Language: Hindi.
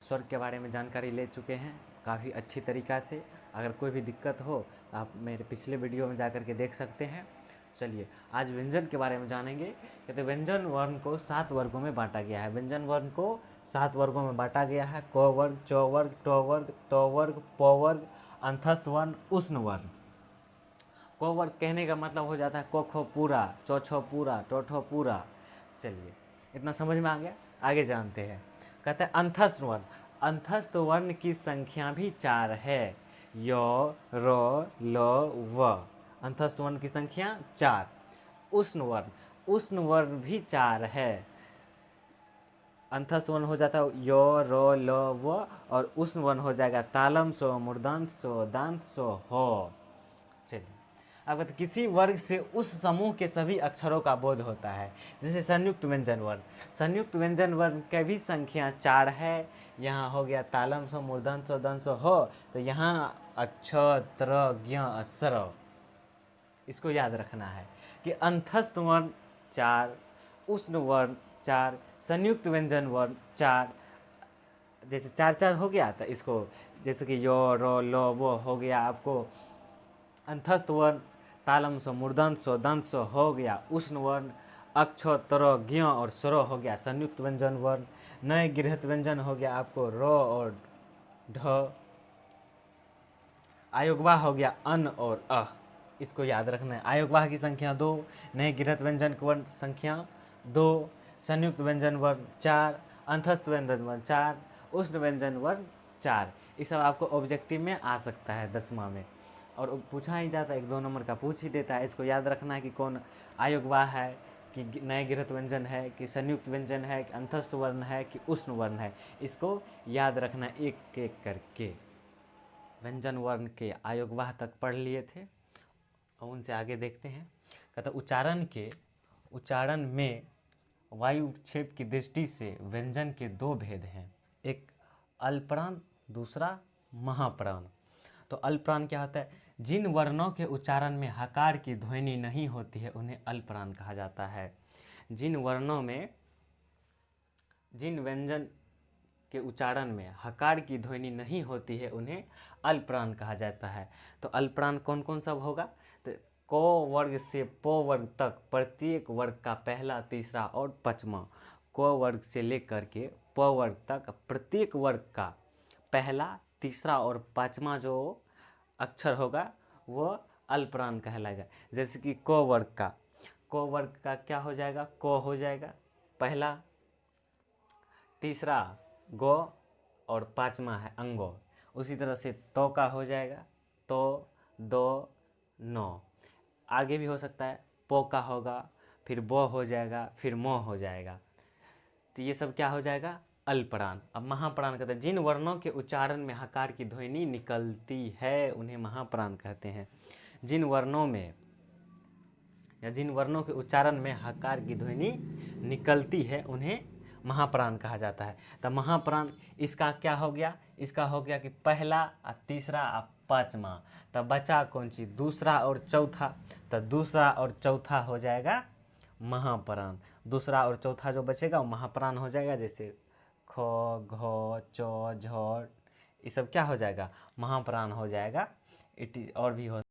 स्वर के बारे में जानकारी ले चुके हैं काफ़ी अच्छी तरीक़ा से। अगर कोई भी दिक्कत हो तो आप मेरे पिछले वीडियो में जा कर के देख सकते हैं। चलिए आज व्यंजन के बारे में जानेंगे। कहते व्यंजन वर्ण को 7 वर्गों में बांटा गया है। व्यंजन वर्ण को 7 वर्गों में बांटा गया है। क वर्ग, च वर्ग, ट वर्ग, त वर्ग, प वर्ग, अंतस्थ वर्ण, उष्ण वर्ण। क वर्ग कहने का मतलब हो जाता है क ख पूरा, च छ पूरा, ट ठ पूरा। चलिए इतना समझ में आ गया, आगे जानते हैं। कहते हैं अंतस्थ वर्ण। अंतस्थ वर्ण की संख्या भी 4 है। य, र, ल, व। अंतस्थ वर्ण की संख्या 4। उष्ण वर्ण, उष्ण वर्ण भी 4 है। अंतस्थ वर्ण हो जाता है य, र, ल, व और उष्ण वर्ण हो जाएगा तालम सो, मूर्धांत सो, दांत सो, हो। चलिए अब कहते किसी वर्ग से उस समूह के सभी अक्षरों का बोध होता है। जैसे संयुक्त व्यंजन वर्ण। संयुक्त व्यंजन वर्ण की भी संख्या 4 है। यहाँ हो गया तालम सो, मूर्धन सो, दंत सो, हो। तो यहाँ अक्ष, त्र, ज्ञ, स्र। इसको याद रखना है कि अंतस्थ वर्ण 4, उष्ण वर्ण 4, संयुक्त व्यंजन वर्ण 4। जैसे 4 हो गया तो इसको जैसे कि यो, रो, लो, वो हो गया आपको अंतस्थ वर्ण। तालम सो, मूर्धन सो, दंत सो हो गया उष्ण वर्ण। अक्ष, त्र, ज्ञ और स्वर हो गया संयुक्त व्यंजन वर्ण। नए गृहस्थ व्यंजन हो गया आपको र और ढ। आयोगवाह हो गया अन और अ। इसको याद रखना है। आयोगवाह की संख्या 2, नए गृहस्थ व्यंजन वर्ण संख्या 2, संयुक्त व्यंजन वर्ण 4, अंतस्थ व्यंजन वर्ण 4, उष्ण व्यंजन वर्ण 4। ये सब आपको ऑब्जेक्टिव में आ सकता है 10वां में, और पूछा ही जाता है, 1-2 नंबर का पूछ ही देता है। इसको याद रखना है कि कौन आयोगवाह है, कि नए गृहस्थ व्यंजन है, कि संयुक्त व्यंजन है, कि अंतस्थ वर्ण है, कि उष्ण वर्ण है। इसको याद रखना एक एक करके। व्यंजन वर्ण के आयोगवाह तक पढ़ लिए थे और उनसे आगे देखते हैं। कहता उच्चारण में वायु क्षेप की दृष्टि से व्यंजन के 2 भेद हैं, एक अल्पप्राण, दूसरा महाप्राण। तो अल्पप्राण क्या होता है? जिन वर्णों के उच्चारण में हकार की ध्वनि नहीं होती है उन्हें अल्पप्राण कहा जाता है। जिन वर्णों में, जिन व्यंजन के उच्चारण में हकार की ध्वनि नहीं होती है उन्हें अल्पप्राण कहा जाता है। तो अल्पप्राण कौन कौन सब होगा? तो क वर्ग से प वर्ग तक प्रत्येक वर्ग का पहला, तीसरा और पांचवा। क वर्ग से लेकर के प वर्ग तक प्रत्येक वर्ग का पहला, तीसरा और पांचवा जो अक्षर होगा वो अल्पप्राण कहलाएगा। जैसे कि क वर्ग का क्या हो जाएगा? क हो जाएगा पहला, तीसरा गो और पांचवा है अंगो। उसी तरह से तो का हो जाएगा तो, दो, नो। आगे भी हो सकता है पो का होगा, फिर बो हो जाएगा, फिर मो हो जाएगा। तो ये सब क्या हो जाएगा? अल्पप्राण। अब महाप्राण कहते हैं जिन वर्णों के उच्चारण में हकार की ध्वनि निकलती है उन्हें महाप्राण कहते हैं। जिन वर्णों में या जिन वर्णों के उच्चारण में हकार की ध्वनि निकलती है उन्हें महाप्राण कहा जाता है। तो महाप्राण इसका क्या हो गया? इसका हो गया कि पहला, तीसरा, पांचवा। तब बचा कौन सी? दूसरा और चौथा। तो दूसरा और चौथा हो जाएगा महाप्राण। दूसरा और चौथा जो बचेगा वो महाप्राण हो जाएगा। जैसे ख, घ, च, झ, ये सब क्या हो जाएगा? महाप्राण हो जाएगा। और भी हो